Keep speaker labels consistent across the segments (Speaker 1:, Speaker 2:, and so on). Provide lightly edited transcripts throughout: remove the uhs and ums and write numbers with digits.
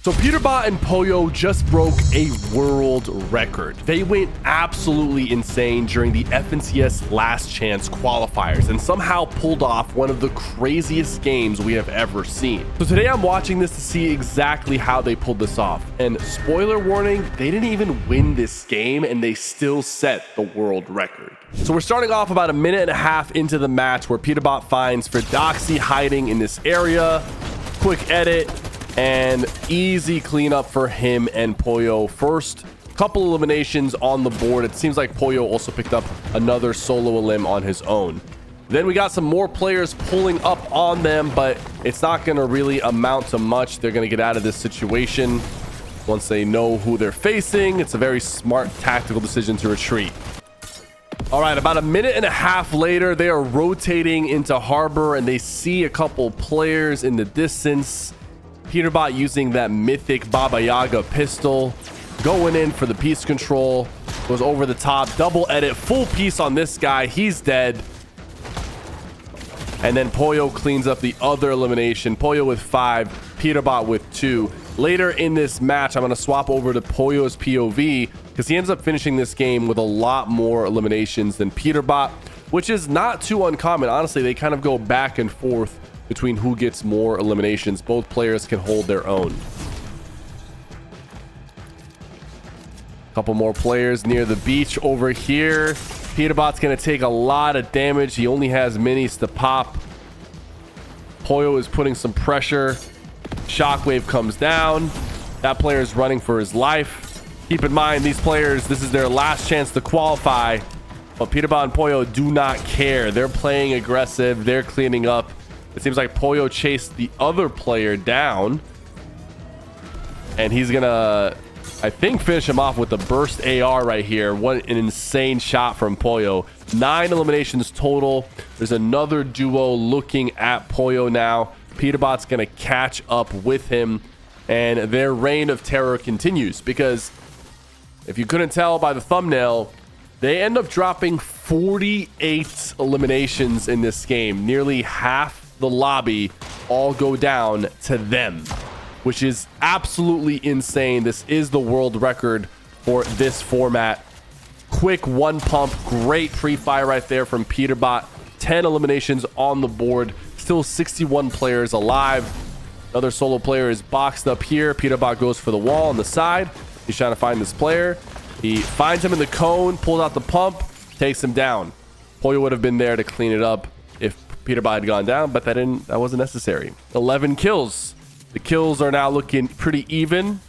Speaker 1: So Peterbot and Pollo just broke a world record. They went absolutely insane during the FNCS Last Chance qualifiers and somehow pulled off one of the craziest games we have ever seen. So today I'm watching this to see exactly how they pulled this off. And spoiler warning, they didn't even win this game and they still set the world record. So we're starting off about a minute and a half into the match where Peterbot finds Fidoxy hiding in this area. Quick edit. And easy cleanup for him and Pollo. First couple eliminations on the board. It seems like Pollo also picked up another solo elim on his own. Then we got some more players pulling up on them, but it's not going to really amount to much. They're going to get out of this situation once they know who they're facing. It's a very smart tactical decision to retreat. All right, about a minute and a half later, they are rotating into harbor and they see a couple players in the distance. Peterbot using that mythic Baba Yaga pistol, going in for the piece control, goes over the top, double edit, full piece on this guy. He's dead. And then Pollo cleans up the other elimination. Pollo with 5, Peterbot with 2. Later in this match, I'm going to swap over to Pollo's POV because he ends up finishing this game with a lot more eliminations than Peterbot, which is not too uncommon. Honestly, they kind of go back and forth between who gets more eliminations. Both players can hold their own. Couple more players near the beach over here. Peterbot's going to take a lot of damage. He only has minis to pop. Pollo is putting some pressure. Shockwave comes down. That player is running for his life. Keep in mind, these players, this is their last chance to qualify. But Peterbot and Pollo do not care. They're playing aggressive. They're cleaning up. It seems like Pollo chased the other player down. And he's going to, I think, finish him off with the burst AR right here. What an insane shot from Pollo. 9 eliminations total. There's another duo looking at Pollo now. Peterbot's going to catch up with him. And their reign of terror continues. Because if you couldn't tell by the thumbnail, they end up dropping 48 eliminations in this game. Nearly half the lobby all go down to them, which is absolutely insane. This is the world record for this format. Quick one pump, great pre-fire right there from Peterbot. 10 eliminations on the board, still 61 players alive. Another solo player is boxed up here. Peterbot goes for the wall on the side. He's trying to find this player. He finds him in the cone, pulls out the pump, takes him down. Pollo would have been there to clean it up if Peterbot had gone down, but that wasn't necessary. 11 kills. The kills are now looking pretty even.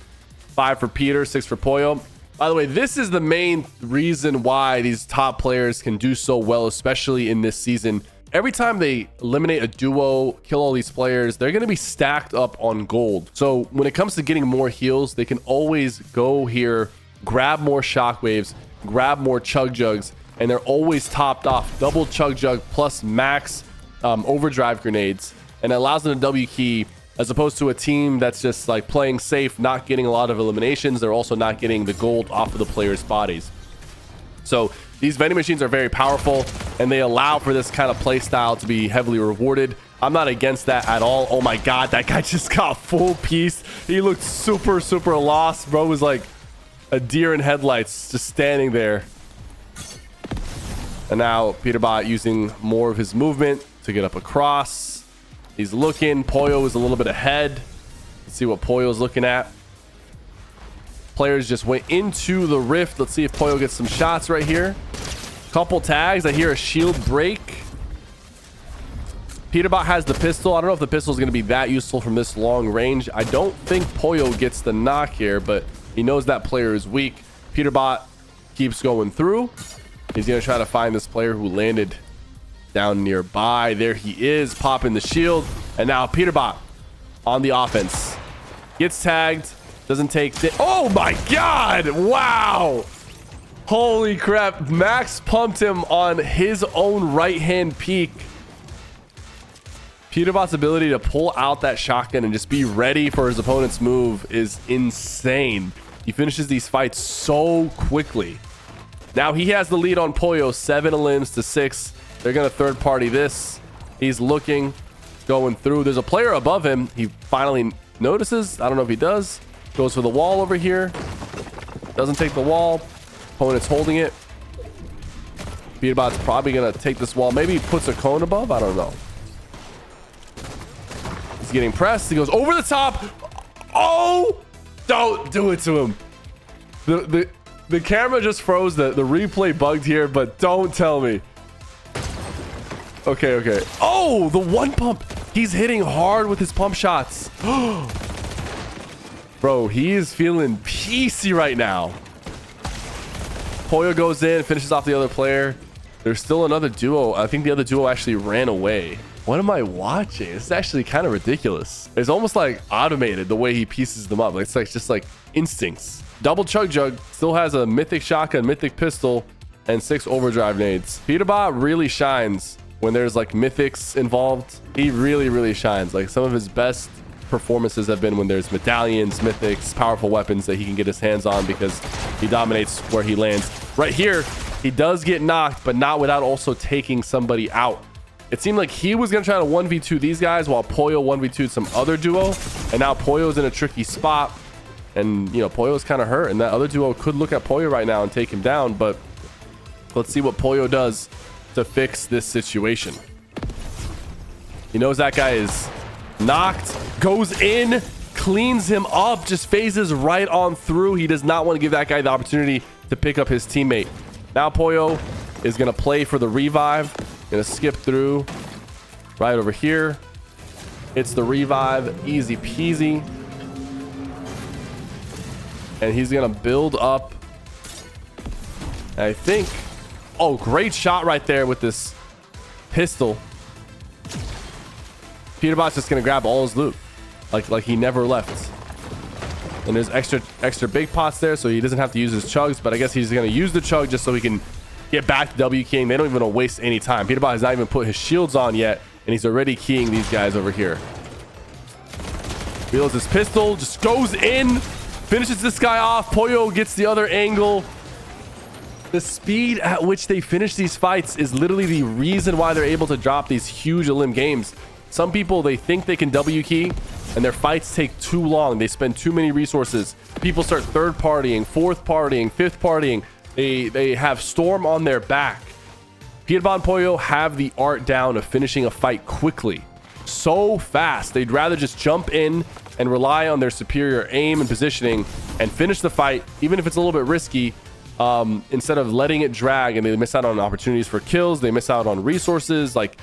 Speaker 1: 5 for Peter, 6 for Pollo. By the way, this is the main reason why these top players can do so well, especially in this season. Every time they eliminate a duo, kill all these players, they're going to be stacked up on gold. So when it comes to getting more heals, they can always go here, grab more shockwaves, grab more chug jugs, and they're always topped off. Double chug jug plus max overdrive grenades, and it allows them to W key, as opposed to a team that's just like playing safe, not getting a lot of eliminations. They're also not getting the gold off of the players' bodies. So these vending machines are very powerful, and they allow for this kind of play style to be heavily rewarded. I'm not against that at all. Oh my god, that guy just got full piece. He looked super lost. Bro was like a deer in headlights, just standing there. And now Peterbot using more of his movement to get up across. He's looking. Pollo is a little bit ahead. Let's see what Pollo's looking at. Players just went into the rift. Let's see if Pollo gets some shots right here. Couple tags. I hear a shield break. Peterbot has the pistol. I don't know if the pistol is going to be that useful from this long range. I don't think Pollo gets the knock here, but he knows that player is weak. Peterbot keeps going through. He's going to try to find this player who landed down nearby. There he is, popping the shield. And now Peterbot on the offense. Gets tagged. Doesn't take... Oh my god! Wow! Holy crap. Max pumped him on his own right-hand peak. Peterbot's ability to pull out that shotgun and just be ready for his opponent's move is insane. He finishes these fights so quickly. Now he has the lead on Pollo, 7 elims to 6. They're going to third party this. He's looking, going through. There's a player above him. He finally notices. I don't know if he does. Goes for the wall over here. Doesn't take the wall. Opponent's holding it. Peterbot's probably going to take this wall. Maybe he puts a cone above. I don't know. He's getting pressed. He goes over the top. Oh! Don't do it to him. The camera just froze. The replay bugged here, but don't tell me. Okay, okay. Oh, the one pump. He's hitting hard with his pump shots. Bro, he is feeling peacey right now. Pollo goes in, finishes off the other player. There's still another duo. I think the other duo actually ran away. What am I watching? It's actually kind of ridiculous. It's almost like automated the way he pieces them up. It's like just like instincts. Double Chug Jug still has a mythic shotgun, mythic pistol, and 6 overdrive nades. Peterbot really shines when there's like mythics involved. He really shines. Like some of his best performances have been when there's medallions, mythics, powerful weapons that he can get his hands on because he dominates where he lands. Right here, he does get knocked, but not without also taking somebody out. It seemed like he was going to try to 1v2 these guys while Pollo 1v2'd some other duo. And now Pollo's in a tricky spot. And, you know, Pollo's kind of hurt. And that other duo could look at Pollo right now and take him down. But let's see what Pollo does to fix this situation. He knows that guy is knocked. Goes in. Cleans him up. Just phases right on through. He does not want to give that guy the opportunity to pick up his teammate. Now Pollo is going to play for the revive. Gonna skip through right over here. It's the revive, easy peasy. And he's gonna build up. I think, oh, great shot right there with this pistol. Peterbot's just gonna grab all his loot like he never left. And there's extra big pots there, so he doesn't have to use his chugs, but I guess he's gonna use the chug just so he can get back to W keying. They don't even want to waste any time. Peterbot has not even put his shields on yet, and he's already keying these guys over here. Reloads his pistol, just goes in, finishes this guy off. Pollo gets the other angle. The speed at which they finish these fights is literally the reason why they're able to drop these huge elim games. Some people, they think they can W key, and their fights take too long. They spend too many resources. People start third partying, fourth partying, fifth partying. They have Storm on their back. Peterbot and Pollo have the art down of finishing a fight quickly. So fast. They'd rather just jump in and rely on their superior aim and positioning and finish the fight, even if it's a little bit risky, instead of letting it drag and they miss out on opportunities for kills. They miss out on resources. Like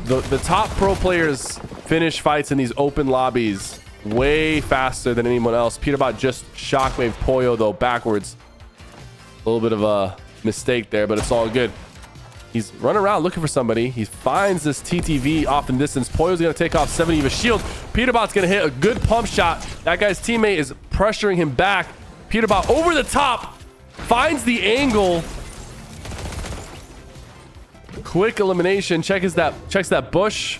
Speaker 1: the top pro players finish fights in these open lobbies way faster than anyone else. Peterbot just shockwave Pollo though backwards. A little bit of a mistake there, but it's all good. He's running around looking for somebody. He finds this TTV off in distance. Pollo's going to take off 70 of his shield. Peterbot's going to hit a good pump shot. That guy's teammate is pressuring him back. Peterbot over the top. Finds the angle. Quick elimination. Checks that bush.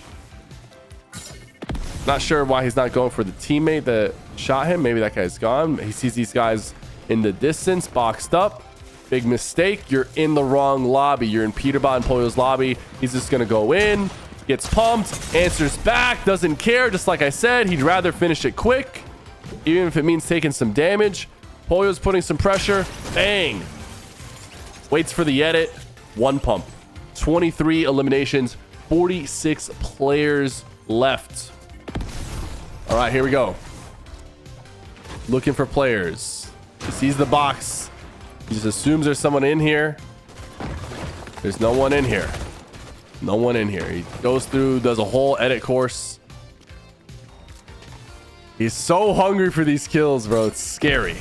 Speaker 1: Not sure why he's not going for the teammate that shot him. Maybe that guy's gone. He sees these guys in the distance, boxed up. Big mistake. You're in the wrong lobby. You're in Peterbot and Pollo's lobby. He's just going to go in, gets pumped, answers back, doesn't care. Just like I said, he'd rather finish it quick, even if it means taking some damage. Pollo's putting some pressure. Bang. Waits for the edit. One pump. 23 eliminations. 46 players left. All right, here we go. Looking for players. He sees the box. He just assumes there's someone in here. There's no one in here. No one in here. He goes through, does a whole edit course. He's so hungry for these kills, bro. It's scary.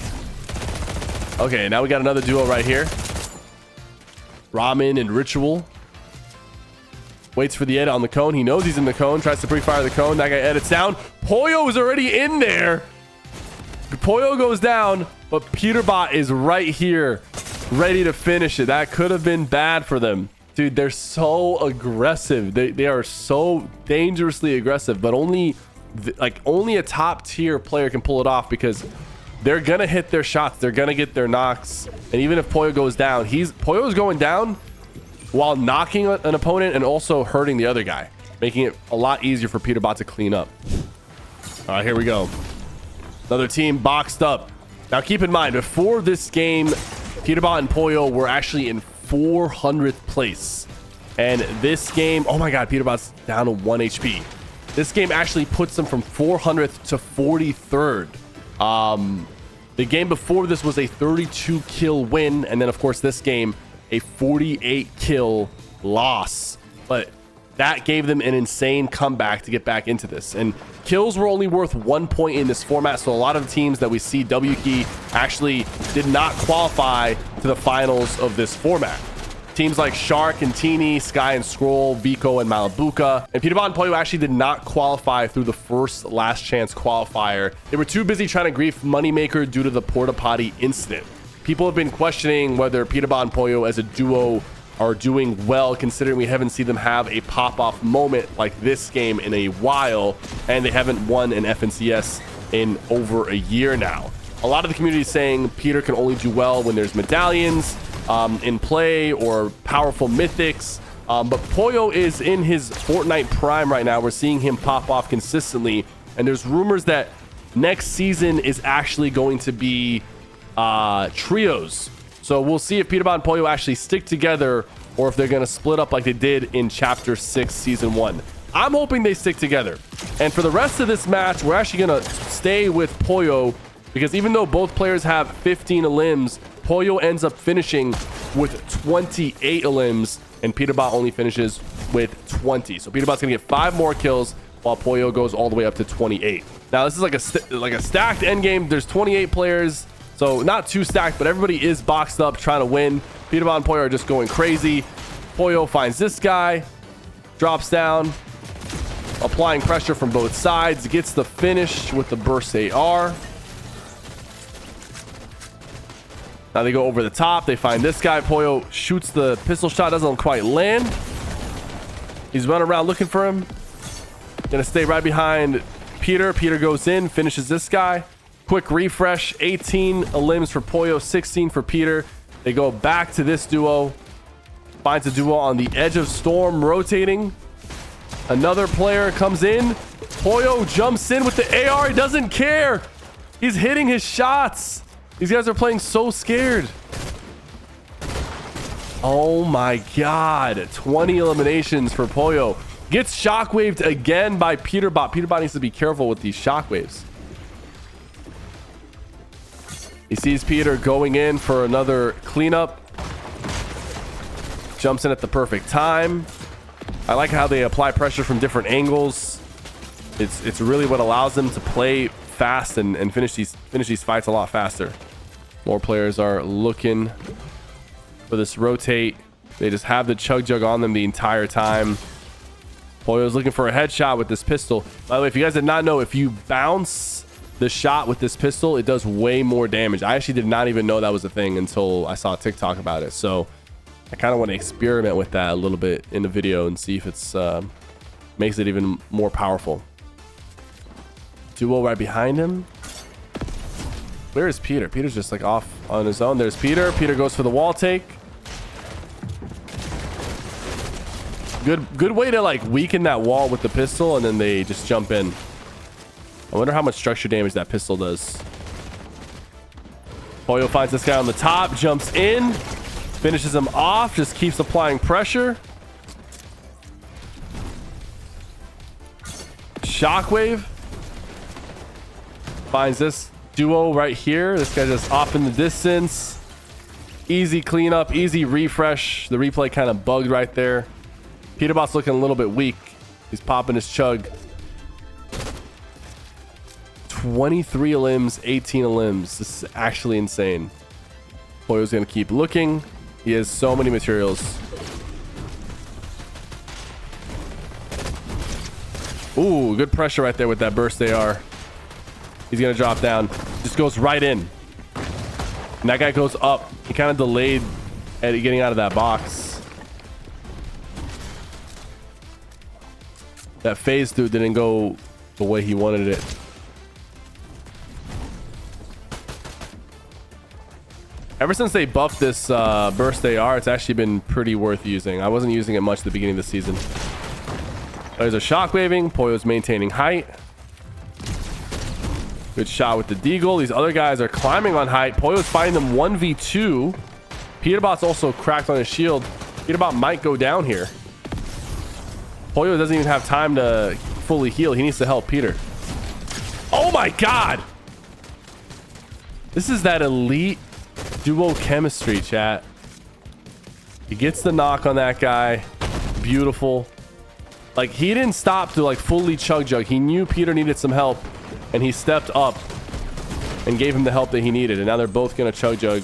Speaker 1: Okay, now we got another duo right here. Ramen and Ritual. Waits for the edit on the cone. He knows he's in the cone. Tries to pre-fire the cone. That guy edits down. Pollo is already in there. Pollo goes down, but Peterbot is right here, ready to finish it. That could have been bad for them. Dude, they're so aggressive. They are so dangerously aggressive, but only a top tier player can pull it off because they're going to hit their shots. They're going to get their knocks. And even if Pollo goes down, Pollo is going down while knocking an opponent and also hurting the other guy, making it a lot easier for Peterbot to clean up. All right, here we go. Another team boxed up. Now, keep in mind, before this game, Peterbot and Pollo were actually in 400th place. And this game, oh my God, Peterbot's down to 1 HP. This game actually puts them from 400th to 43rd. The game before this was a 32 kill win. And then, of course, this game, a 48 kill loss. But that gave them an insane comeback to get back into this. And kills were only worth 1 point in this format. So a lot of the teams that we see W key actually did not qualify to the finals of this format. Teams like Shark and Teeny, Sky and Scroll, Vico and Malabuka. And Peterbot and Pollo actually did not qualify through the first last chance qualifier. They were too busy trying to grief Moneymaker due to the porta potty incident. People have been questioning whether Peterbot and Pollo as a duo are doing well, considering we haven't seen them have a pop-off moment like this game in a while, and they haven't won an FNCS in over a year now. A lot of the community is saying Peter can only do well when there's medallions in play or powerful mythics, but Pollo is in his Fortnite prime right now. We're seeing him pop off consistently, and there's rumors that next season is actually going to be trios. So we'll see if Peterbot and Pollo actually stick together or if they're going to split up like they did in Chapter 6, Season 1. I'm hoping they stick together. And for the rest of this match, we're actually going to stay with Pollo because even though both players have 15 elims, Pollo ends up finishing with 28 elims and Peterbot only finishes with 20. So Peterbot's going to get 5 more kills while Pollo goes all the way up to 28. Now, this is like a stacked endgame. There's 28 players. So not too stacked, but everybody is boxed up trying to win. Peterbot and Pollo are just going crazy. Pollo finds this guy, drops down, applying pressure from both sides, gets the finish with the burst AR. Now they go over the top. They find this guy. Pollo shoots the pistol shot, doesn't quite land. He's running around looking for him. Gonna stay right behind Peter. Peter goes in, finishes this guy. Quick refresh, 18 elims for Pollo, 16 for Peter. They go back to this duo. Finds a duo on the edge of storm, rotating. Another player comes in. Pollo jumps in with the AR. He doesn't care. He's hitting his shots. These guys are playing so scared. Oh my God. 20 eliminations for Pollo. Gets shockwaved again by Peterbot. Peterbot needs to be careful with these shockwaves. He sees Peter going in for another cleanup. Jumps in at the perfect time. I like how they apply pressure from different angles. It's really what allows them to play fast and finish these fights a lot faster. More players are looking for this rotate. They just have the chug jug on them the entire time. Pollo's looking for a headshot with this pistol. By the way, if you guys did not know, if you bounce the shot with this pistol, it does way more damage. I actually did not even know that was a thing until I saw TikTok about it. So I kind of want to experiment with that a little bit in the video and see if it's makes it even more powerful. Duo right behind him. Where is Peter? Peter's just like off on his own. There's Peter. Peter goes for the wall take. Good way to like weaken that wall with the pistol, and then they just jump in. I wonder how much structure damage that pistol does. Pollo finds this guy on the top, jumps in, finishes him off, just keeps applying pressure. Shockwave. Finds this duo right here. This guy just off in the distance. Easy cleanup, easy refresh. The replay kind of bugged right there. Peterbot's looking a little bit weak. He's popping his chug. 23 elims, 18 elims. This is actually insane. Pollo's gonna keep looking. He has so many materials. Ooh, good pressure right there with that burst AR. He's gonna drop down. Just goes right in. And that guy goes up. He kind of delayed at getting out of that box. That phase dude didn't go the way he wanted it. Ever since they buffed this burst AR, it's actually been pretty worth using. I wasn't using it much at the beginning of the season. There's a shockwaving. Pollo's maintaining height. Good shot with the deagle. These other guys are climbing on height. Pollo's fighting them 1v2. Peterbot's also cracked on his shield. Peterbot might go down here. Pollo doesn't even have time to fully heal. He needs to help Peter. Oh my god! This is that elite duo chemistry, chat. He gets the knock on that guy. Beautiful. Like, he didn't stop to like fully chug jug. He knew Peter needed some help, and he stepped up and gave him the help that he needed. And now they're both gonna chug jug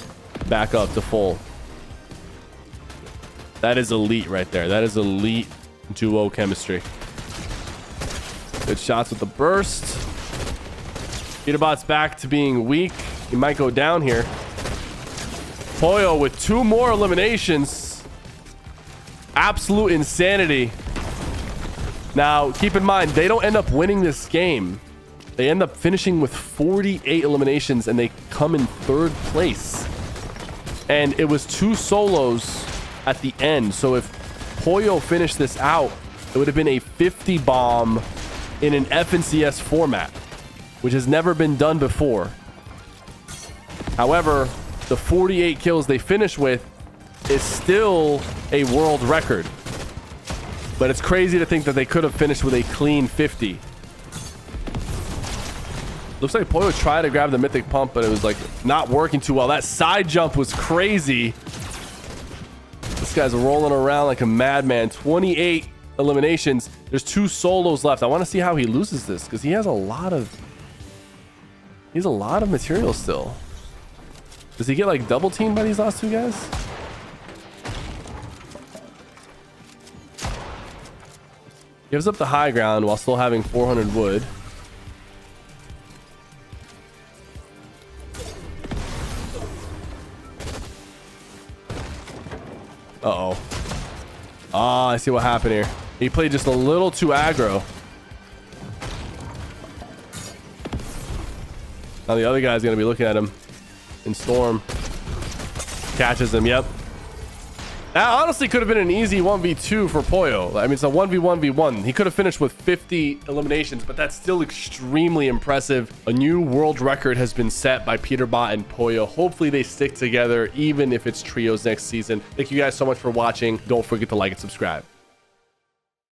Speaker 1: back up to full. That is elite right there. That is elite duo chemistry. Good shots with the burst. Peterbot's back to being weak. He might go down here. Pollo with 2 more eliminations. Absolute insanity. Now, keep in mind, they don't end up winning this game. They end up finishing with 48 eliminations, and they come in 3rd place. And it was 2 solos at the end. So if Pollo finished this out, it would have been a 50 bomb in an FNCS format, which has never been done before. However, the 48 kills they finish with is still a world record. But it's crazy to think that they could have finished with a clean 50. Looks like Pollo tried to grab the mythic pump, but it was like not working too well. That side jump was crazy. This guy's rolling around like a madman. 28 eliminations. There's 2 solos left. I want to see how he loses this, because he has a lot of material still. Does he get like double teamed by these last 2 guys? Gives up the high ground while still having 400 wood. Uh-oh. Ah, I see what happened here. He played just a little too aggro. Now the other guy's going to be looking at him in Storm. Catches him, yep. That honestly could have been an easy 1v2 for Pollo. I mean, it's a 1v1v1. He could have finished with 50 eliminations, but that's still extremely impressive. A new world record has been set by Peterbot and Pollo. Hopefully they stick together, even if it's trios next season. Thank you guys so much for watching. Don't forget to like and subscribe.